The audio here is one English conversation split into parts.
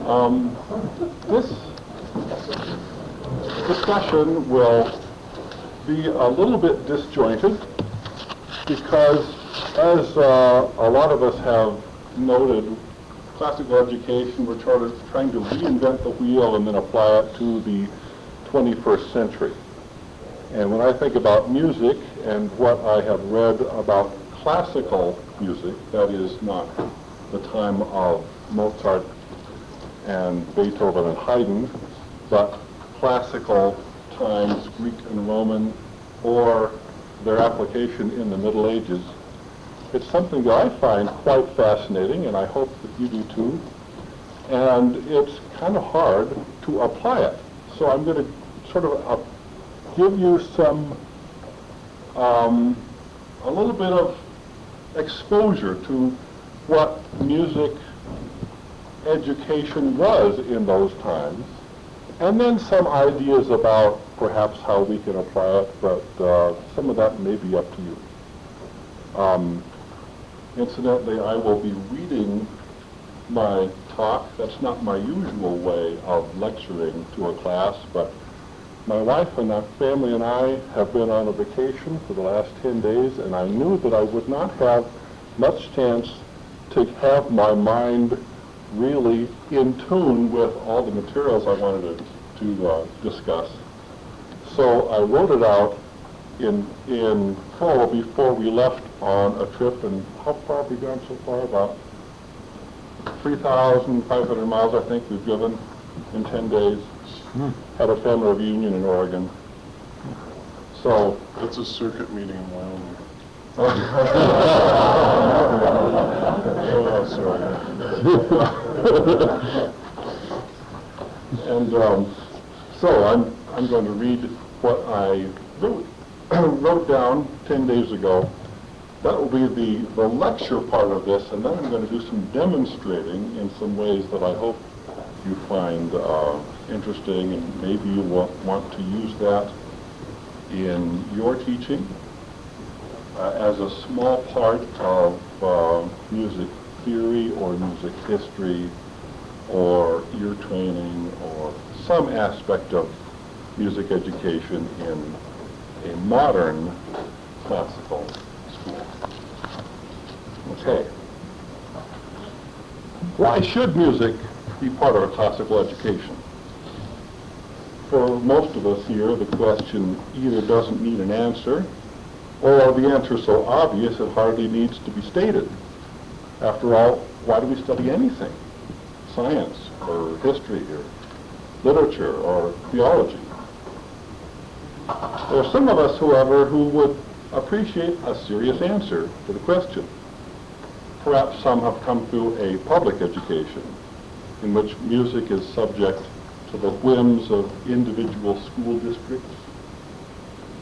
This discussion will be a little bit disjointed because, as a lot of us have noted, classical education, we're trying to reinvent the wheel and then apply it to the 21st century. And when I think about music and what I have read about classical music, that is not the time of Mozart and Beethoven and Haydn, but classical times, Greek and Roman, or their application in the Middle Ages, it's something that I find quite fascinating, and I hope that you do too. And it's kind of hard to apply it. So I'm going to sort of give you some, a little bit of exposure to what music education was in those times, and then some ideas about perhaps how we can apply it, but some of that may be up to you. Incidentally, I will be reading my talk. That's not my usual way of lecturing to a class, but my wife and our family and I have been on a vacation for the last 10 days, and I knew that I would not have much chance to have my mind really in tune with all the materials I wanted to discuss. So I wrote it out in full before we left on a trip, and how far have we gone so far? About 3,500 miles, I think, we've driven in 10 days. Had a family reunion in Oregon. So That's a circuit meeting in Wyoming. Oh, sorry. And so I'm going to read what I wrote down 10 days ago. That will be the lecture part of this, and then I'm going to do some demonstrating in some ways that I hope you find interesting, and maybe you want to use that in your teaching as a small part of music theory or music history or ear training or some aspect of music education in a modern classical school. Okay. Why should music be part of a classical education? For most of us here, the question either doesn't need an answer, or the answer is so obvious it hardly needs to be stated. After all, why do we study anything? Science, or history, or literature, or theology. There are some of us, however, who would appreciate a serious answer to the question. Perhaps some have come through a public education in which music is subject to the whims of individual school districts,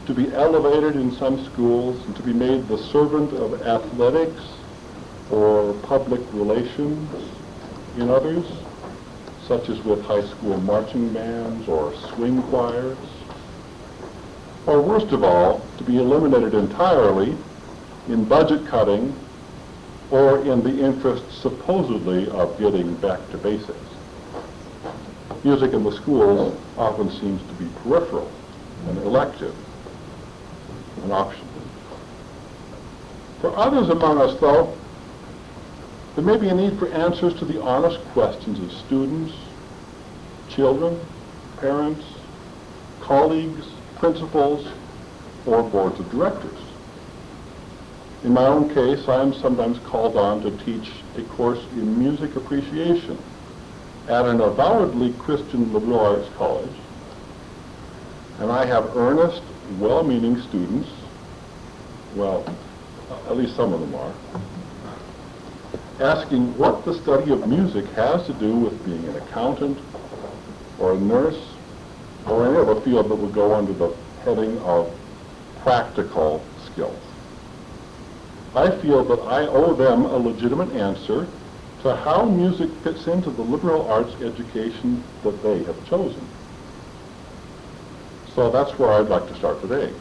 to be elevated in some schools and to be made the servant of athletics or public relations in others, such as with high school marching bands or swing choirs, or worst of all, to be eliminated entirely in budget cutting or in the interest supposedly of getting back to basics. Music in the schools often seems to be peripheral and elective, an option. For others among us, though, there may be a need for answers to the honest questions of students, children, parents, colleagues, principals, or boards of directors. In my own case, I am sometimes called on to teach a course in music appreciation at an avowedly Christian liberal arts college, and I have earnest, well-meaning students, well, at least some of them are, asking what the study of music has to do with being an accountant or a nurse or any other field that would go under the heading of practical skills. I feel that I owe them a legitimate answer to how music fits into the liberal arts education that they have chosen. So that's where I'd like to start today,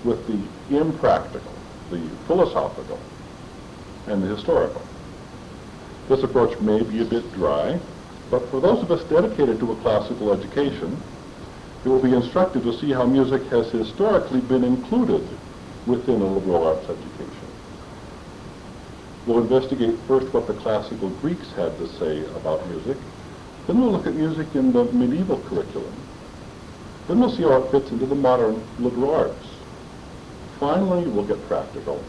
with the impractical, the philosophical, and the historical. This approach may be a bit dry, But for those of us dedicated to a classical education, it will be instructive to see how music has historically been included within a liberal arts education. We'll investigate first what the classical Greeks had to say about music. Then we'll look at music in the medieval curriculum. Then we'll see how it fits into the modern liberal arts. Finally, we'll get practical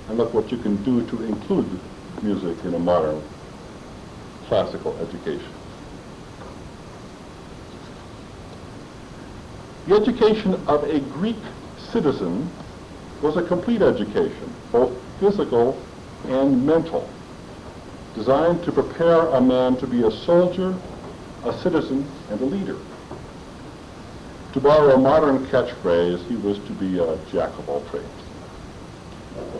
and look what you can do to include music in a modern classical education. The education of a Greek citizen was a complete education, both physical and mental, designed to prepare a man to be a soldier, a citizen, and a leader. To borrow a modern catchphrase, he was to be a jack of all trades.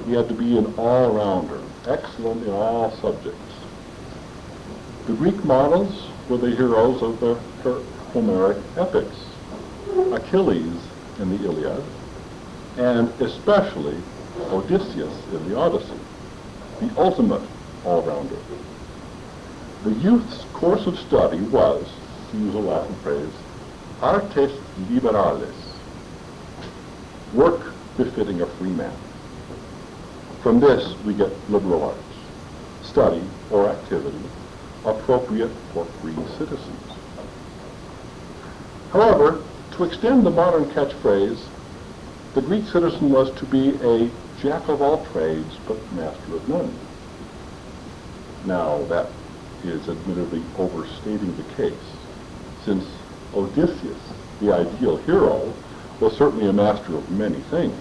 He had to be an all-rounder, excellent in all subjects. The Greek models were the heroes of the Homeric epics, Achilles in the Iliad, and especially Odysseus in the Odyssey, the ultimate all-rounder. The youth's course of study was, to use a Latin phrase, artes liberalis, work befitting a free man. From this we get liberal arts, study or activity appropriate for free citizens. However, to extend the modern catchphrase, the Greek citizen was to be a jack of all trades, but master of none. Now, that is admittedly overstating the case, since Odysseus, the ideal hero, was certainly a master of many things.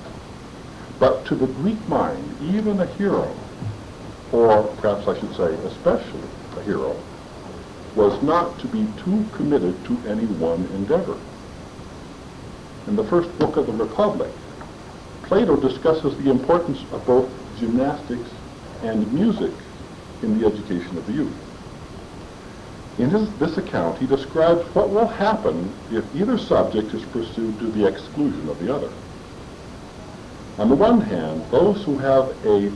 But to the Greek mind, even a hero, or perhaps I should say especially a hero, was not to be too committed to any one endeavor. In the first book of the Republic, Plato discusses the importance of both gymnastics and music in the education of the youth. In this account, he describes what will happen if either subject is pursued to the exclusion of the other. On the one hand, those who have a,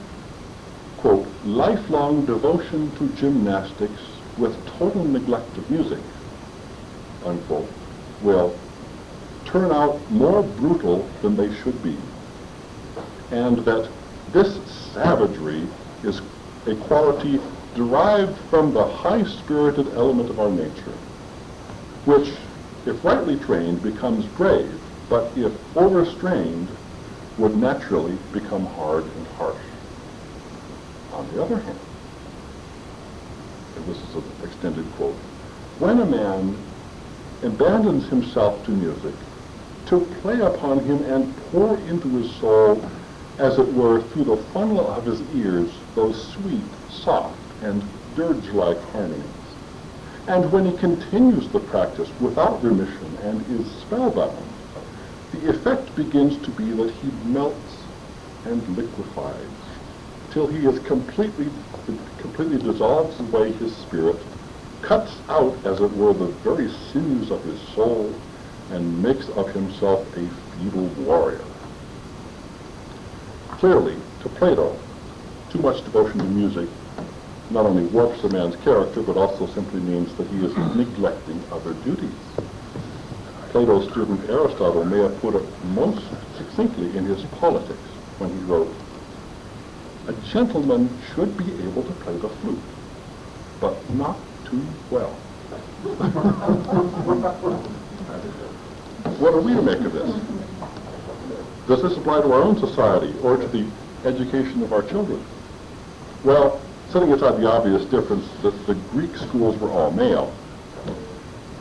quote, lifelong devotion to gymnastics with total neglect of music, unquote, will turn out more brutal than they should be, and that this savagery is a quality derived from the high-spirited element of our nature, which, if rightly trained, becomes brave, but if overstrained, would naturally become hard and harsh. On the other hand, and this is an extended quote, when a man abandons himself to music, to play upon him and pour into his soul, as it were, through the funnel of his ears, those sweet, soft, and dirge-like harmonies. And when he continues the practice without remission and is spellbound, the effect begins to be that he melts and liquefies, till he is completely dissolves away his spirit, cuts out, as it were, the very sinews of his soul, and makes of himself a feeble warrior. Clearly, to Plato, too much devotion to music not only warps a man's character, but also simply means that he is neglecting other duties. Plato's student Aristotle may have put it most succinctly in his Politics when he wrote, "A gentleman should be able to play the flute, but not too well." What are we to make of this? Does this apply to our own society or to the education of our children? Well, setting aside the obvious difference that the Greek schools were all male,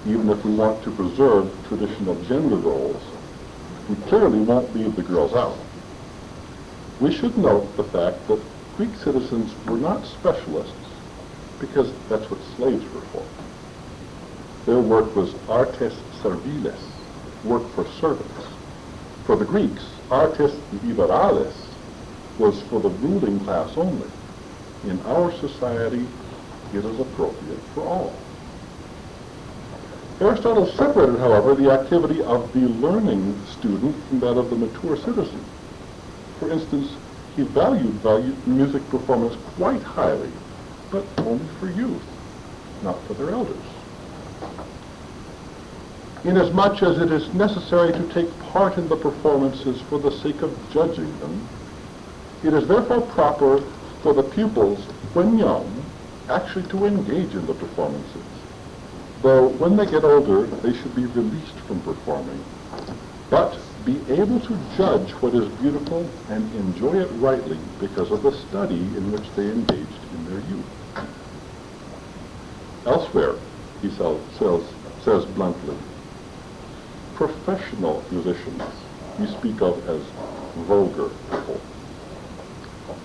even if we want to preserve traditional gender roles, we clearly won't leave the girls out. We should note the fact that Greek citizens were not specialists, because that's what slaves were for. Their work was artes serviles, work for servants. For the Greeks, artes liberalis was for the ruling class only. In our society, it is appropriate for all. Aristotle separated, however, the activity of the learning student from that of the mature citizen. For instance, he valued music performance quite highly, but only for youth, not for their elders. Inasmuch as it is necessary to take part in the performances for the sake of judging them, it is therefore proper for the pupils, when young, actually to engage in the performances, though when they get older, they should be released from performing, but be able to judge what is beautiful and enjoy it rightly because of the study in which they engaged in their youth. Elsewhere, he says bluntly, professional musicians we speak of as vulgar people.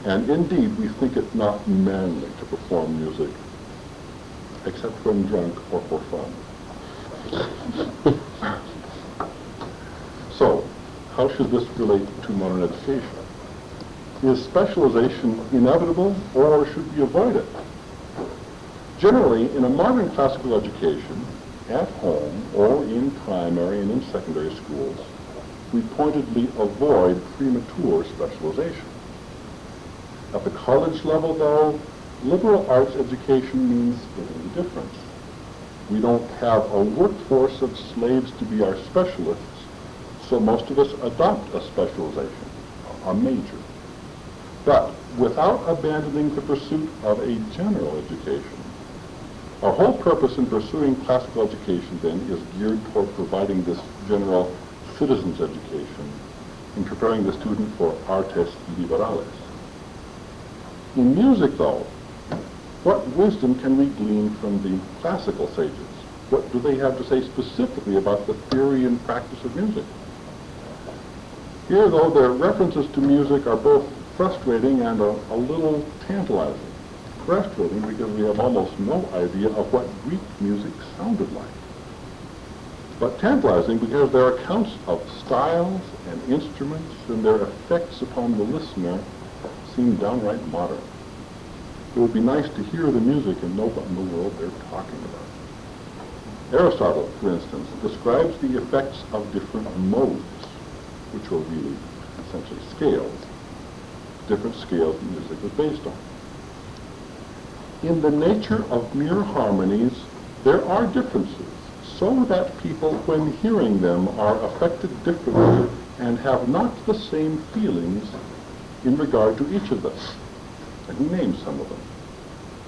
And indeed, we think it not manly to perform music, except when drunk or for fun. So, how should this relate to modern education? Is specialization inevitable, or should we avoid it? Generally, in a modern classical education, at home or in primary and in secondary schools, we pointedly avoid premature specialization. At the college level, though, liberal arts education means little difference. We don't have a workforce of slaves to be our specialists, so most of us adopt a specialization, a major. But without abandoning the pursuit of a general education, our whole purpose in pursuing classical education, then, is geared toward providing this general citizen's education in preparing the student for artes liberales. In music, though, what wisdom can we glean from the classical sages? What do they have to say specifically about the theory and practice of music? Here, though, their references to music are both frustrating and a little tantalizing. Frustrating because we have almost no idea of what Greek music sounded like. But tantalizing because their accounts of styles and instruments and their effects upon the listener seem downright modern. It would be nice to hear the music and know what in the world they're talking about. Aristotle, for instance, describes the effects of different modes, which are really essentially scales, different scales the music was based on. In the nature of mere harmonies, there are differences, so that people, when hearing them, are affected differently and have not the same feelings in regard to each of them. And he names some of them.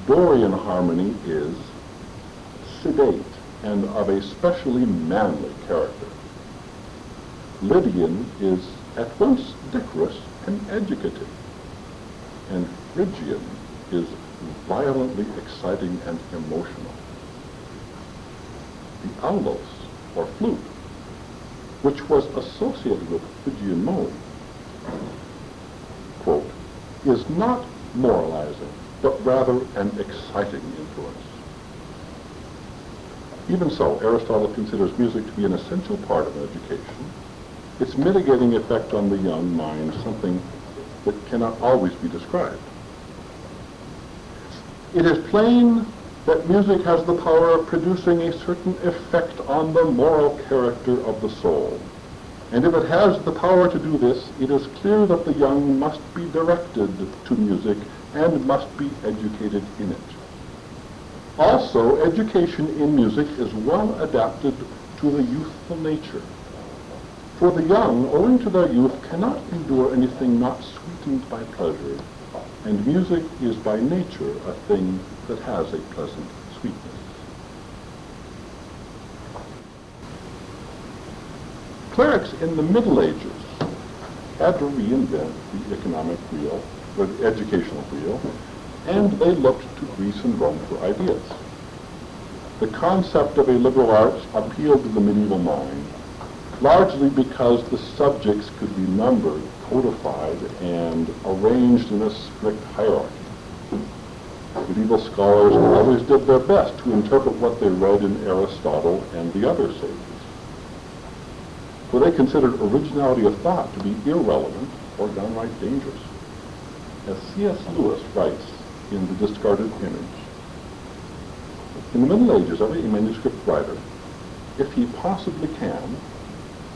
Dorian harmony is sedate and of a specially manly character. Lydian is at once decorous and educative. And Phrygian is violently exciting and emotional. The aulos, or flute, which was associated with Phrygian mode, quote, is not moralizing, but rather an exciting influence. Even so, Aristotle considers music to be an essential part of an education. Its mitigating effect on the young mind, something that cannot always be described. It is plain that music has the power of producing a certain effect on the moral character of the soul. And if it has the power to do this, it is clear that the young must be directed to music and must be educated in it. Also, education in music is well adapted to the youthful nature. For the young, owing to their youth, cannot endure anything not sweetened by pleasure, and music is by nature a thing that has a pleasant sweetness. Clerics in the Middle Ages had to reinvent the economic wheel, or the educational wheel, and they looked to Greece and Rome for ideas. The concept of a liberal arts appealed to the medieval mind, largely because the subjects could be numbered, codified, and arranged in a strict hierarchy. Medieval scholars always did their best to interpret what they read in Aristotle and the other sages, for they considered originality of thought to be irrelevant or downright dangerous. As C.S. Lewis writes in The Discarded Image, in the Middle Ages, every manuscript writer, if he possibly can,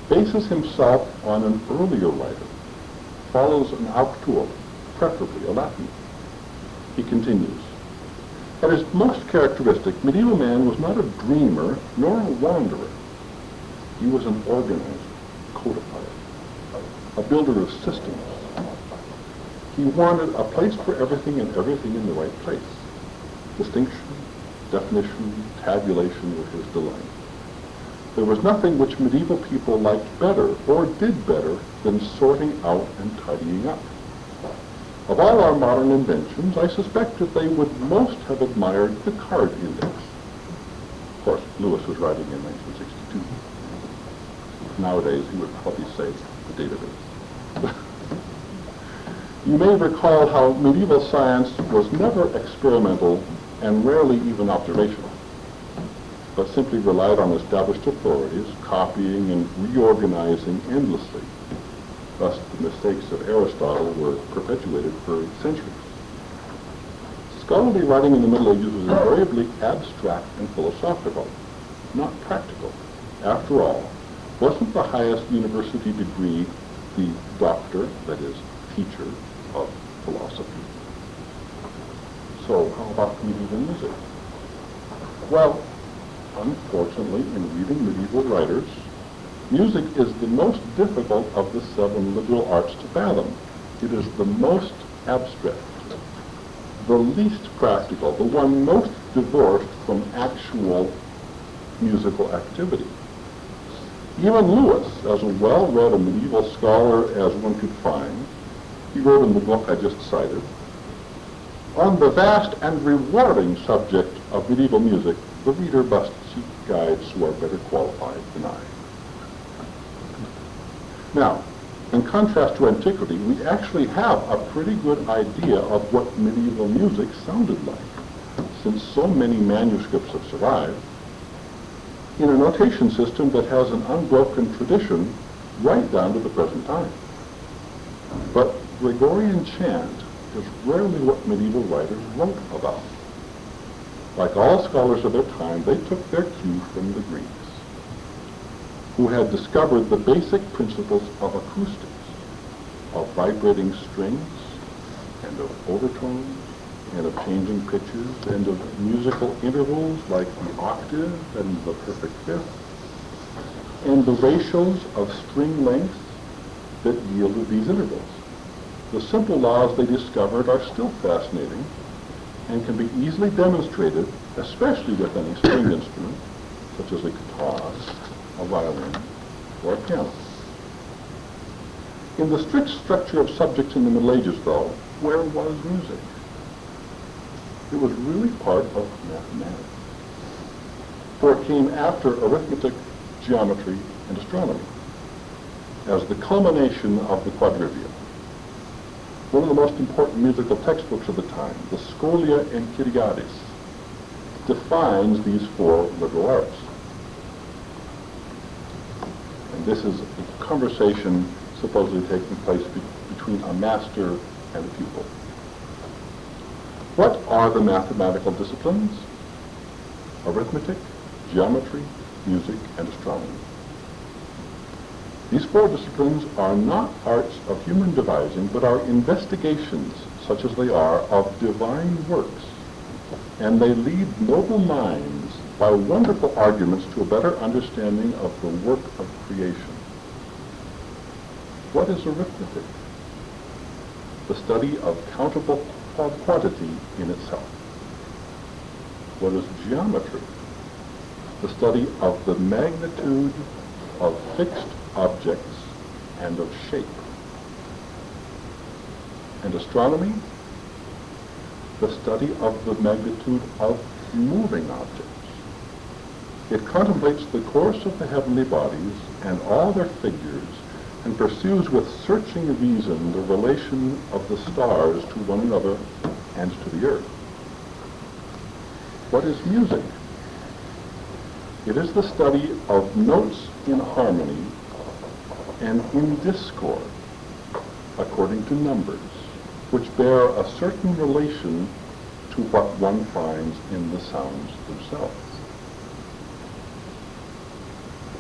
bases himself on an earlier writer, follows an auctur, preferably a Latin. He continues, At his most characteristic, medieval man was not a dreamer nor a wanderer. He was an organizer, codifier, a builder of systems. He wanted a place for everything and everything in the right place. Distinction, definition, tabulation were his delight. There was nothing which medieval people liked better or did better than sorting out and tidying up. Of all our modern inventions, I suspect that they would most have admired the card index. Of course, Lewis was writing in 1962. Nowadays, he would probably say the database. You may recall how medieval science was never experimental and rarely even observational, but simply relied on established authorities, copying and reorganizing endlessly. Thus, the mistakes of Aristotle were perpetuated for centuries. Scholarly writing in the Middle Ages was invariably abstract and philosophical, not practical. After all, wasn't the highest university degree the doctor, that is, teacher, of philosophy? So, how about medieval music? Well, unfortunately, in reading medieval writers, music is the most difficult of the 7 liberal arts to fathom. It is the most abstract, the least practical, the one most divorced from actual musical activity. Even Lewis, as well-read a medieval scholar as one could find, he wrote in the book I just cited, on the vast and rewarding subject of medieval music, the reader must seek guides who are better qualified than I. Now, in contrast to antiquity, we actually have a pretty good idea of what medieval music sounded like, since so many manuscripts have survived, in a notation system that has an unbroken tradition right down to the present time. But Gregorian chant is rarely what medieval writers wrote about. Like all scholars of their time, they took their cue from the Greeks, who had discovered the basic principles of acoustics, of vibrating strings, and of overtones, and of changing pitches, and of musical intervals like the octave and the perfect fifth, and the ratios of string lengths that yielded these intervals. The simple laws they discovered are still fascinating and can be easily demonstrated, especially with any stringed instrument, such as a guitar, a violin, or a piano. In the strict structure of subjects in the Middle Ages, though, where was music? It was really part of mathematics, for it came after arithmetic, geometry, and astronomy, as the culmination of the quadrivium. One of the most important musical textbooks of the time, the Scholia Enchiriadis, defines these 4 liberal arts. And this is a conversation supposedly taking place between a master and a pupil. What are the mathematical disciplines? Arithmetic, geometry, music, and astronomy. These 4 disciplines are not arts of human devising, but are investigations, such as they are, of divine works, and they lead noble minds by wonderful arguments to a better understanding of the work of creation. What is arithmetic? The study of countable quantity in itself. What is geometry? The study of the magnitude of fixed objects and of shape. And astronomy? The study of the magnitude of moving objects. It contemplates the course of the heavenly bodies and all their figures, and pursues with searching reason the relation of the stars to one another and to the earth. What is music? It is the study of notes in harmony and in discord, according to numbers, which bear a certain relation to what one finds in the sounds themselves.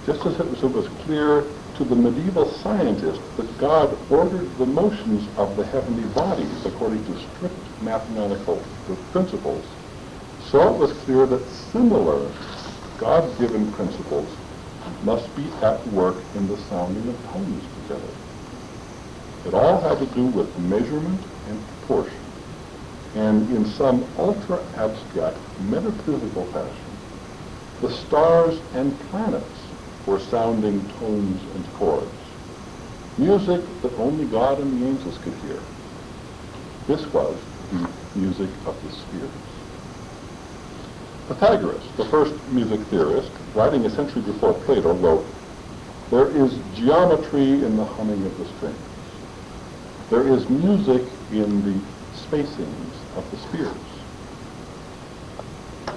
Just as it was clear to the medieval scientist that God ordered the motions of the heavenly bodies according to strict mathematical principles, So it was clear that similar God-given principles must be at work in the sounding of tones together. It all had to do with measurement and proportion, and in some ultra-abstract metaphysical fashion, the stars and planets were sounding tones and chords, music that only God and the angels could hear. This was the music of the spheres. Pythagoras, the first music theorist, writing a century before Plato, wrote, "There is geometry in the humming of the strings. There is music in the spacings of the spheres."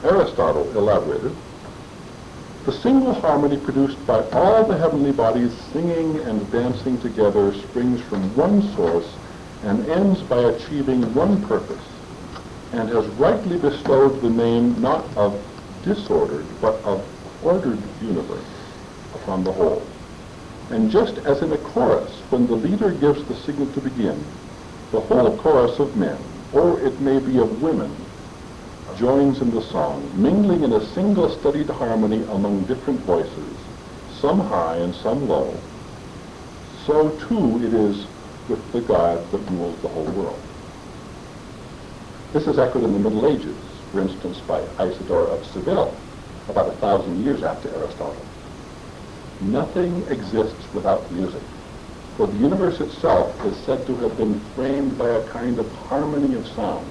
Aristotle elaborated, "The single harmony produced by all the heavenly bodies singing and dancing together springs from one source and ends by achieving one purpose, and has rightly bestowed the name not of disordered, but of ordered universe upon the whole. And just as in a chorus, when the leader gives the signal to begin, the whole chorus of men, or it may be of women, joins in the song, mingling in a single studied harmony among different voices, some high and some low, so too it is with the God that rules the whole world." This is echoed in the Middle Ages, for instance by Isidore of Seville, about 1,000 years after Aristotle. Nothing exists without music, for the universe itself is said to have been framed by a kind of harmony of sounds,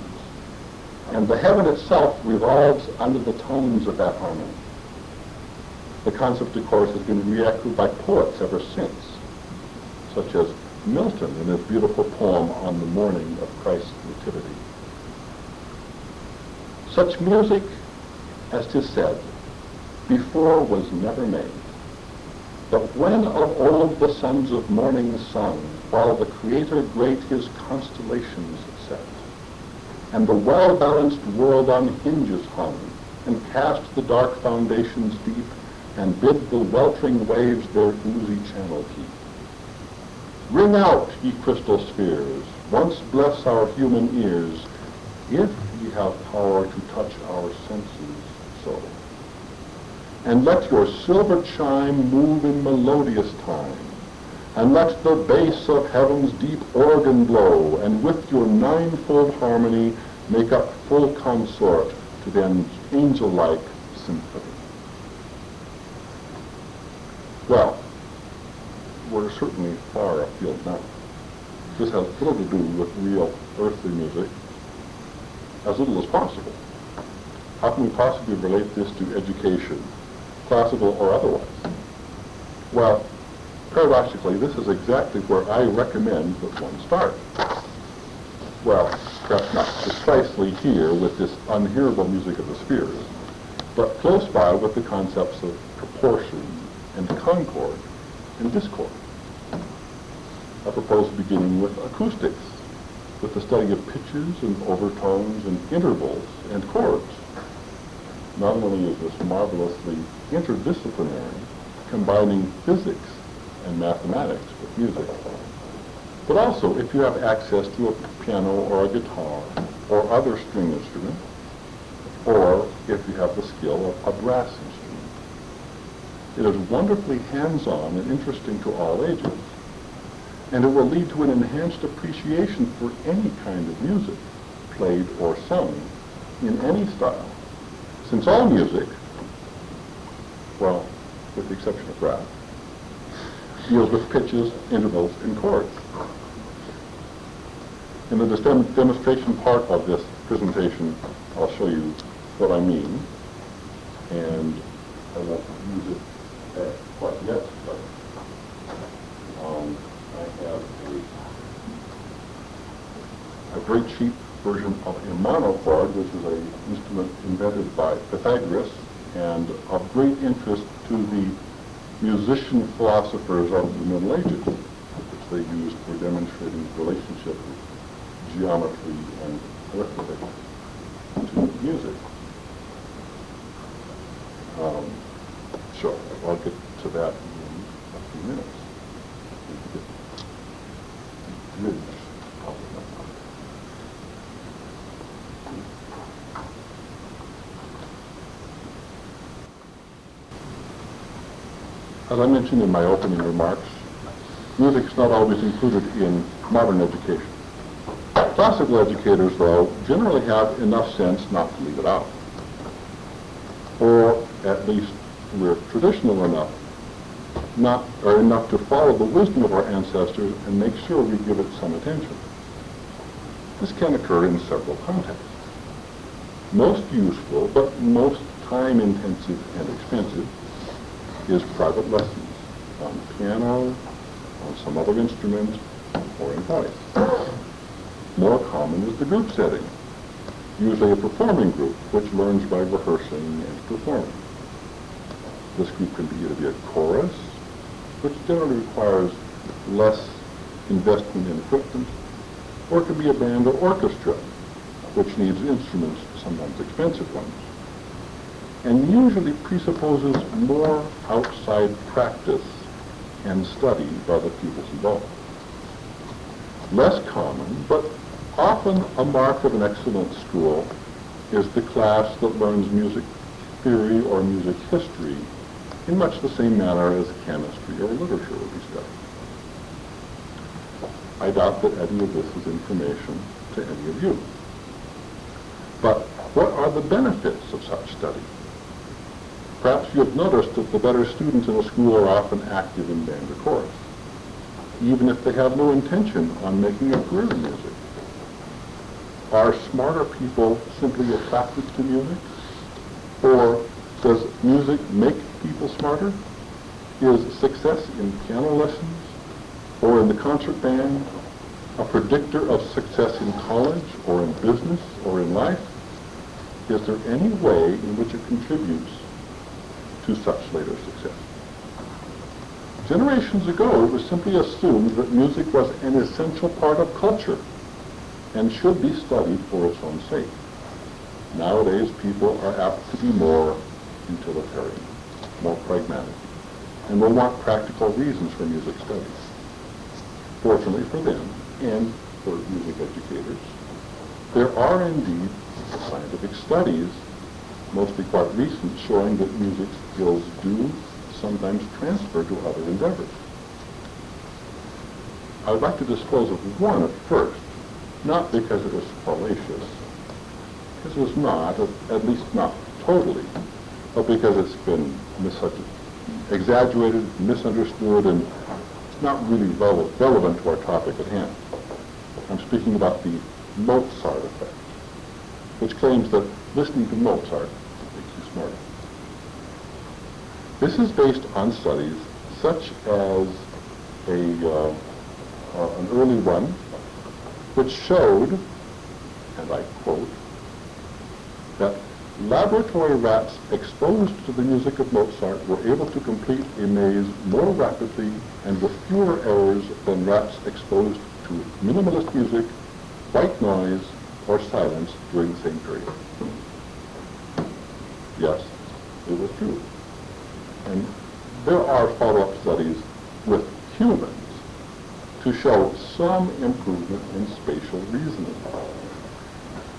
and the heaven itself revolves under the tones of that harmony. The concept, of course, has been re-echoed by poets ever since, such as Milton in his beautiful poem on the morning of Christ's nativity. Such music, as 'tis said, before was never made. But when of old the sons of morning sung, while the Creator great his constellations set, and the well-balanced world on hinges hung, and cast the dark foundations deep, and bid the weltering waves their oozy channel keep. Ring out, ye crystal spheres, once bless our human ears, if ye have power to touch our senses so. And let your silver chime move in melodious time, and let the bass of heaven's deep organ blow, and with your ninefold harmony make up full consort to the angel-like symphony. Well, we're certainly far afield now. This has little to do with real earthly music, as little as possible. How can we possibly relate this to education, classical or otherwise? Well, paradoxically, this is exactly where I recommend that one start. Well, perhaps not precisely here with this unhearable music of the spheres, but close by with the concepts of proportion and concord and discord. I propose beginning with acoustics, with the study of pitches and overtones and intervals and chords. Not only is this marvelously interdisciplinary, combining physics and mathematics with music, but also if you have access to a piano or a guitar or other string instrument, or if you have the skill of a brass instrument. It is wonderfully hands-on and interesting to all ages, and it will lead to an enhanced appreciation for any kind of music, played or sung, in any style, since all music, well, with the exception of brass, deals with pitches, intervals, and chords. In the demonstration part of this presentation, I'll show you what I mean, and I won't use it quite yet, but I have a very cheap version of a monochord, which is an instrument invented by Pythagoras and of great interest to the musician philosophers of the Middle Ages, which they used for demonstrating the relationship of geometry and arithmetic to music. Sure, I'll get to that in a few minutes. As I mentioned in my opening remarks, music is not always included in modern education. Classical educators, though, generally have enough sense not to leave it out. Or at least we're traditional enough enough to follow the wisdom of our ancestors and make sure we give it some attention. This can occur in several contexts. Most useful, but most time-intensive and expensive, is private lessons on piano, on some other instrument, or in voice. More common is the group setting, usually a performing group which learns by rehearsing and performing. This group can either be a chorus, which generally requires less investment in equipment, or it can be a band or orchestra, which needs instruments, sometimes expensive ones, and usually presupposes more outside practice and study by the pupils involved. Less common, but often a mark of an excellent school, is the class that learns music theory or music history in much the same manner as chemistry or literature will be studied. I doubt that any of this is information to any of you. But what are the benefits of such study? Perhaps you have noticed that the better students in a school are often active in band or chorus, even if they have no intention on making a career in music. Are smarter people simply attracted to music? Or does music make people smarter? Is success in piano lessons or in the concert band a predictor of success in college or in business or in life? Is there any way in which it contributes to such later success? Generations ago, it was simply assumed that music was an essential part of culture and should be studied for its own sake. Nowadays, people are apt to be more utilitarian, more pragmatic, and will want practical reasons for music studies. Fortunately for them, and for music educators, there are indeed scientific studies, mostly quite recent, showing that music skills do sometimes transfer to other endeavors. I would like to dispose of one at first, not because it was fallacious, because it was not, at least not totally, but because it's been exaggerated, misunderstood, and not really relevant to our topic at hand. I'm speaking about the Mozart effect, which claims that listening to Mozart makes you smarter. This is based on studies such as an early one, which showed, and I quote, that laboratory rats exposed to the music of Mozart were able to complete a maze more rapidly and with fewer errors than rats exposed to minimalist music, white noise, or silence during the same period. Yes, it was true. And there are follow-up studies with humans to show some improvement in spatial reasoning.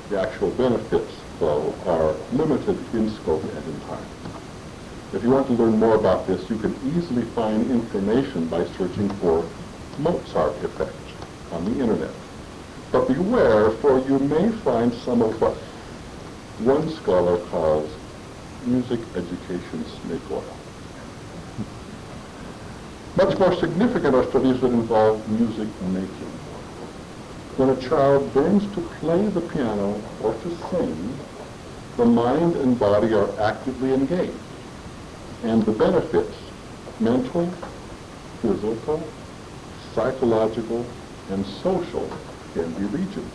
The actual benefits, though, are limited in scope and in time. If you want to learn more about this, you can easily find information by searching for Mozart effect on the internet. But beware, for you may find some of what one scholar calls music education snake oil. Much more significant are studies that involve music making. When a child learns to play the piano or to sing, the mind and body are actively engaged, and the benefits, mental, physical, psychological, and social, can be legion.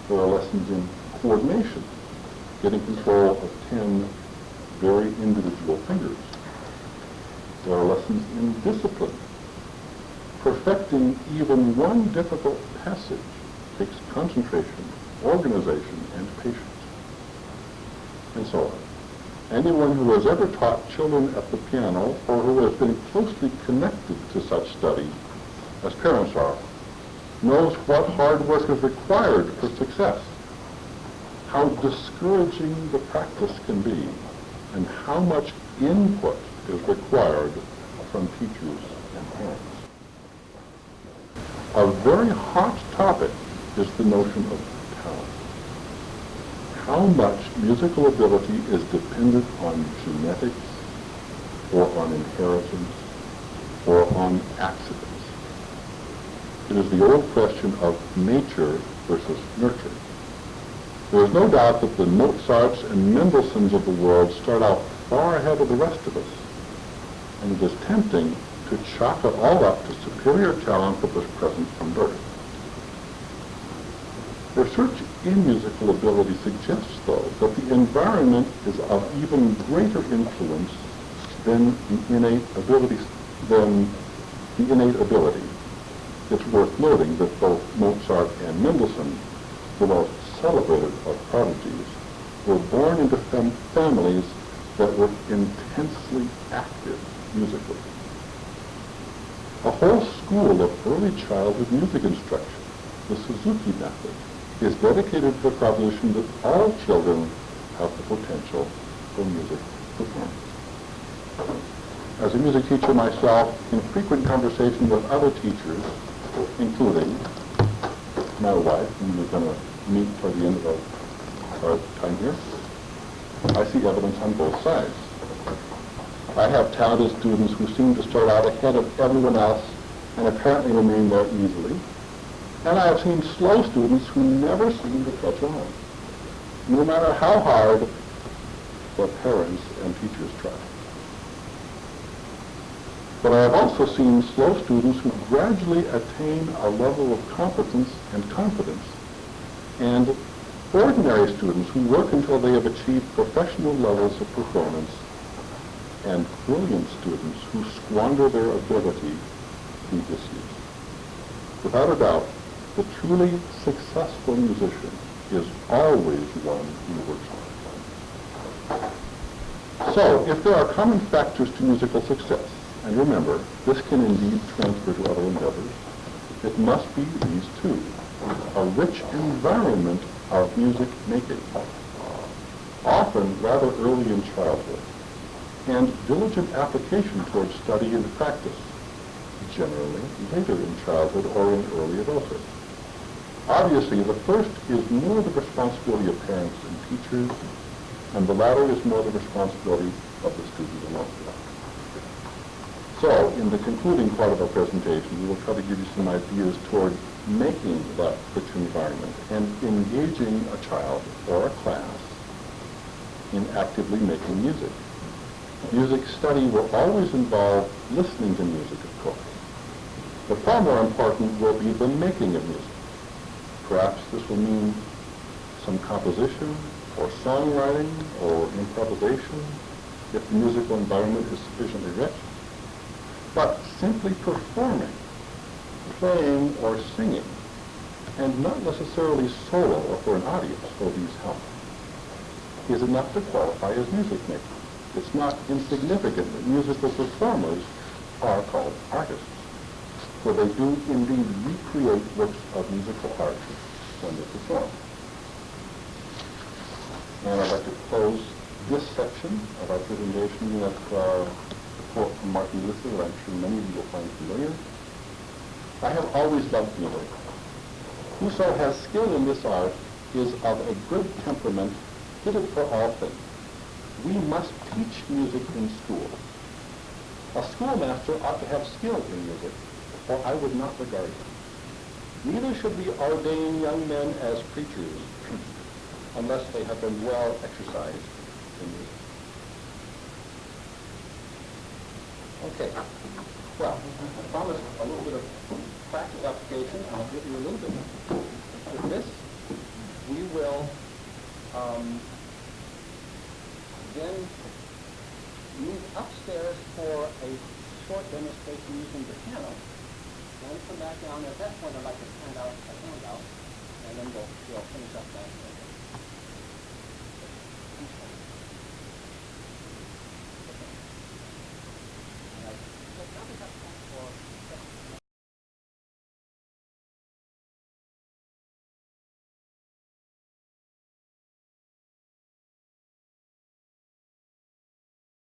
There are lessons in coordination, getting control of 10 very individual fingers. There are lessons in discipline. Perfecting even one difficult passage takes concentration, organization, and patience, and so on. Anyone who has ever taught children at the piano or who has been closely connected to such study, as parents are, knows what hard work is required for success, how discouraging the practice can be, and how much input is required from teachers and parents. A very hot topic is the notion of talent. How much musical ability is dependent on genetics, or on inheritance, or on accidents? It is the old question of nature versus nurture. There is no doubt that the Mozarts and Mendelssohns of the world start out far ahead of the rest of us, and it is tempting to chalk it all up to superior talent that was present from birth. Research in musical ability suggests, though, that the environment is of even greater influence than the innate ability. It's worth noting that both Mozart and Mendelssohn, the most celebrated of prodigies, were born into families that were intensely active musically. A whole school of early childhood music instruction, the Suzuki method, is dedicated to the proposition that all children have the potential for music performance. As a music teacher myself, in frequent conversation with other teachers, including my wife, whom we're going to meet toward the end of our time here, I see evidence on both sides. I have talented students who seem to start out ahead of everyone else and apparently remain there easily. And I have seen slow students who never seem to catch on, no matter how hard the parents and teachers try. But I have also seen slow students who gradually attain a level of competence and confidence, and ordinary students who work until they have achieved professional levels of performance, and brilliant students who squander their ability through disuse. Without a doubt, the truly successful musician is always one who works hard. So, if there are common factors to musical success, and remember, this can indeed transfer to other endeavors, it must be these two: a rich environment of music making, often rather early in childhood, and diligent application towards study and practice, generally later in childhood or in early adulthood. Obviously, the first is more the responsibility of parents and teachers, and the latter is more the responsibility of the student alone. So, in the concluding part of our presentation, we will try to give you some ideas toward making that rich environment and engaging a child or a class in actively making music. Music study will always involve listening to music, of course. But far more important will be the making of music. Perhaps this will mean some composition or songwriting or improvisation if the musical environment is sufficiently rich. But simply performing, playing or singing, and not necessarily solo or for an audience, though these help, is enough to qualify as music making. It's not insignificant that musical performers are called artists, for they do indeed recreate works of musical art when they perform. And I'd like to close this section of our presentation with a quote from Martin Luther, that I'm sure many of you will find familiar. I have always loved music. Whoso has skill in this art is of a good temperament, fitted for all things. We must teach music in school. A schoolmaster ought to have skill in music, or I would not regard him. Neither should we ordain young men as preachers unless they have been well exercised in music. Okay. Well, I promised a little bit of practical application. I'll give you a little bit with this. We will then move upstairs for a short demonstration using the piano, and come back down. At that point, I'd like to hand out a handout, and then we'll finish up downstairs.